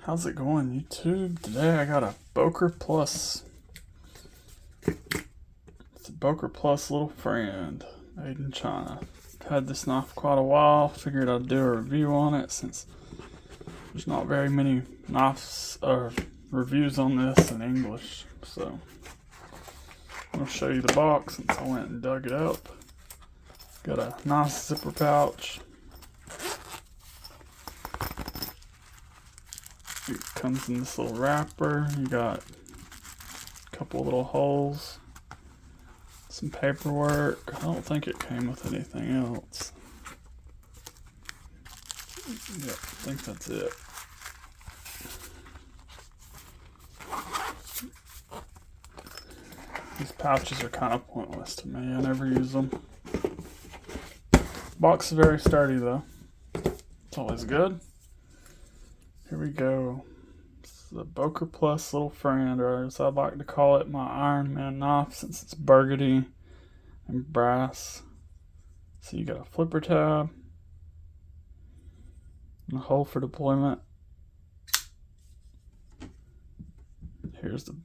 How's it going, YouTube? Today I got a Boker Plus. It's a Boker Plus little friend made in China. I've had this knife quite a while. Figured I'd do a review on it since there's not very many knives or reviews on this in English. So I'm going to show you the box since I went and dug it up. Got a nice zipper pouch. It comes in this little wrapper. You got a couple little holes, some paperwork. I don't think it came with anything else. Yep, I think that's it. These pouches are kind of pointless to me. I never use them. Box is very sturdy though. It's always good. Here we go. This is a Boker Plus little friend, or as I like to call it, my Iron Man knife, since it's burgundy and brass. So you got a flipper tab and a hole for deployment. Here's the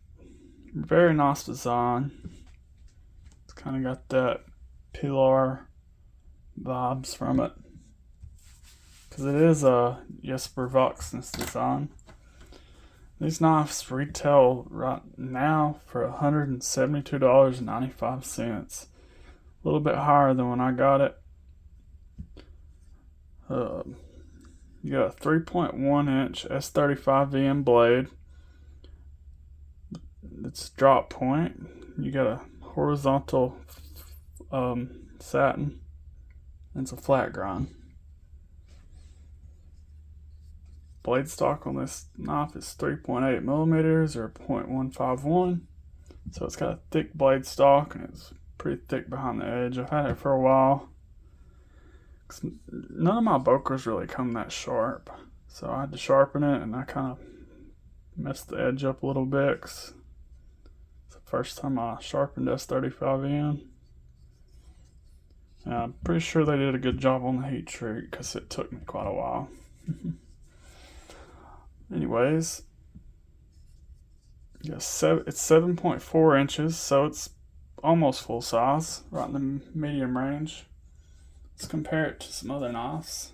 very nice design. It's kind of got that Pilar vibes from it, because it is a Jesper Voxness design. These knives retail right now for $172.95. A little bit higher than when I got it. You got a 3.1 inch S35VN blade. It's drop point. You got a horizontal satin. And it's a flat grind. Blade stock on this knife is 3.8 millimeters or 0.151. So it's got a thick blade stock and it's pretty thick behind the edge. I've had it for a while. None of my Bokers really come that sharp. So I had to sharpen it, and I kind of messed the edge up a little bit. It's the first time I sharpened S35N. And I'm pretty sure they did a good job on the heat treat because it took me quite a while. Anyways, it's 7.4 inches, so it's almost full size, right in the medium range. Let's compare it to some other knives.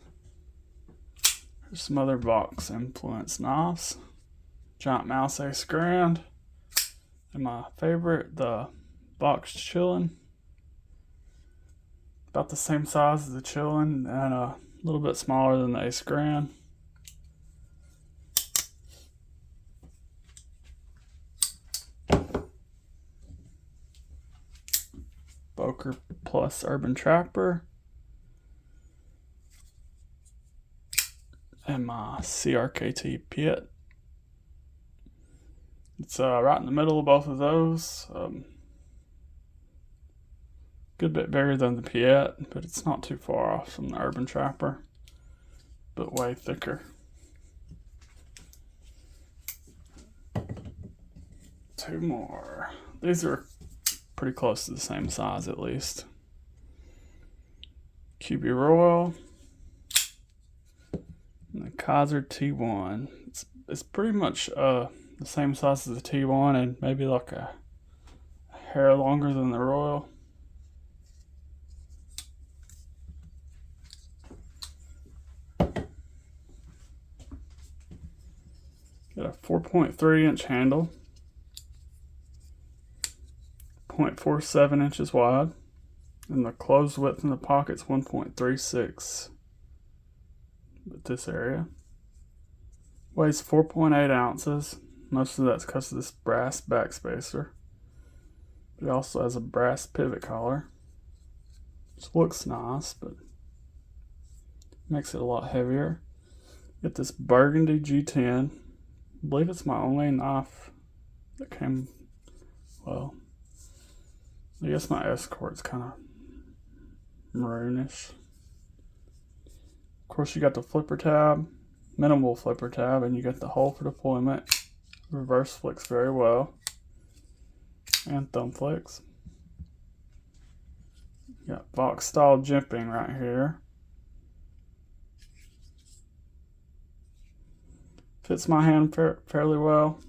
There's some other Vox influence knives. Giant Mouse Ace Grand. And my favorite, the Vox Chillin'. About the same size as the Chillin' and a little bit smaller than the Ace Grand. Boker Plus Urban Trapper. And my CRKT Pit. It's right in the middle of both of those. Good bit bigger than the Piet, but it's not too far off from the Urban Trapper, but way thicker. Two more. These are pretty close to the same size, at least. QB Royal and the Kaiser T1. It's pretty much the same size as the T1 and maybe like a hair longer than the Royal. Got a 4.3 inch handle, 0.47 inches wide, and the closed width in the pocket's 1.36 with this area. Weighs 4.8 ounces. Most of that's because of this brass backspacer. It also has a brass pivot collar, which looks nice, but makes it a lot heavier. Get this burgundy G10. I believe it's my only knife that came, well, I guess my Escort's kind of maroonish. Of course, you got the flipper tab, minimal flipper tab, and you got the hole for deployment. Reverse flicks very well, and thumb flicks. You got Vox style jimping right here. Fits my hand fairly well.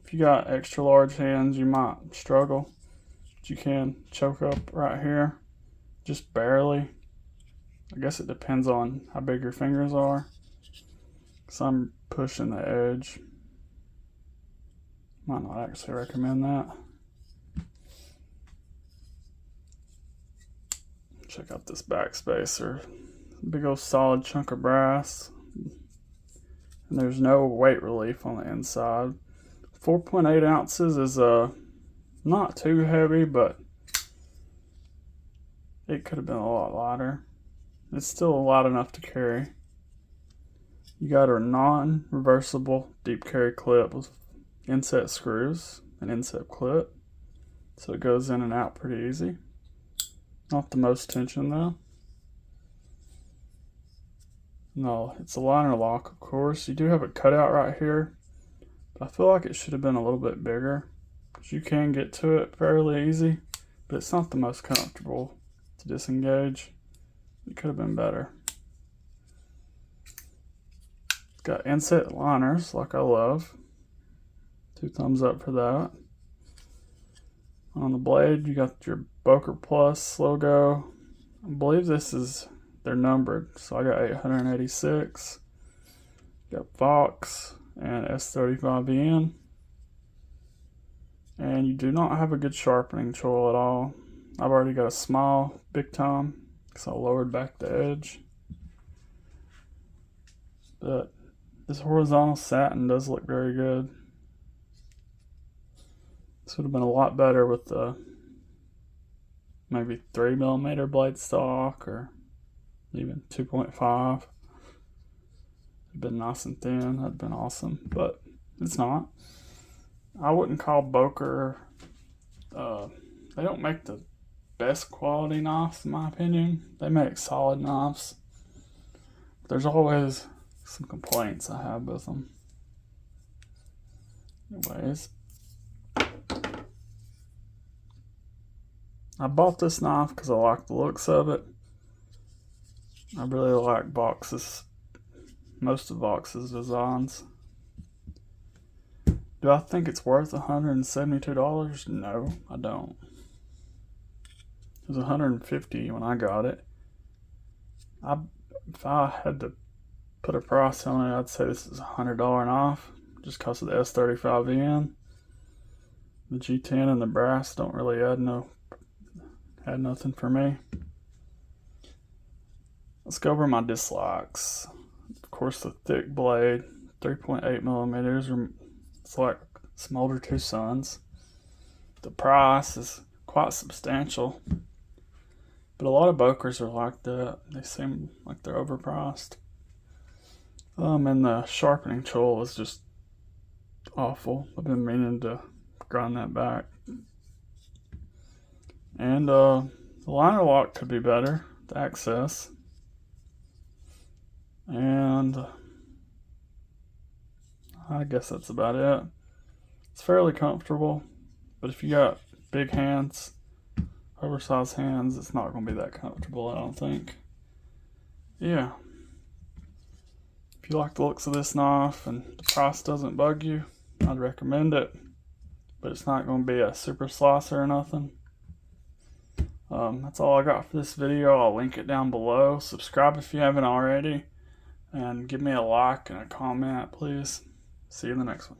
If you got extra large hands, you might struggle. But you can choke up right here, just barely. I guess it depends on how big your fingers are. So I'm pushing the edge. Might not actually recommend that. Check out this backspacer. Big old solid chunk of brass. And there's no weight relief on the inside. 4.8 ounces is not too heavy, but it could have been a lot lighter. It's still light enough to carry. You got a non-reversible deep carry clip with inset screws, an inset clip, so it goes in and out pretty easy. Not the most tension though. No, it's a liner lock, of course. You do have a cutout right here, but I feel like it should have been a little bit bigger, because you can get to it fairly easy, but it's not the most comfortable to disengage. It could have been better. It's got inset liners, like I love. 2 thumbs up for that. On the blade, you got your Boker Plus logo. I believe they're numbered, so I got 886. Got Fox and S35VN. And you do not have a good sharpening tool at all. I've already got a smile big time, because I lowered back the edge. But this horizontal satin does look very good. This would have been a lot better with the maybe 3mm blade stock, or even 2.5. It'd been nice and thin. That'd been awesome, but it's not. I wouldn't call Boker. They don't make the best quality knives, in my opinion. They make solid knives. There's always some complaints I have with them. Anyways, I bought this knife because I like the looks of it. I really like most of Vox's designs. Do I think it's worth $172? No, I don't. It was $150 when I got it. If I had to put a price on it, I'd say this is a $100 knife, just because of the S35VN. The G10 and the brass don't really add nothing for me. Let's go over my dislikes. Of course, the thick blade, 3.8mm, it's like Smolder 2 Sons. The price is quite substantial, but a lot of Bokers are like that. They seem like they're overpriced. And the sharpening tool is just awful. I've been meaning to grind that back. And the liner lock could be better, the access. And I guess that's about it. It's fairly comfortable, but if you got big hands, oversized hands, it's not going to be that comfortable, I don't think. Yeah. If you like the looks of this knife and the price doesn't bug you, I'd recommend it. But it's not going to be a super slicer or nothing. That's all I got for this video. I'll link it down below. Subscribe if you haven't already. And give me a like and a comment, please. See you in the next one.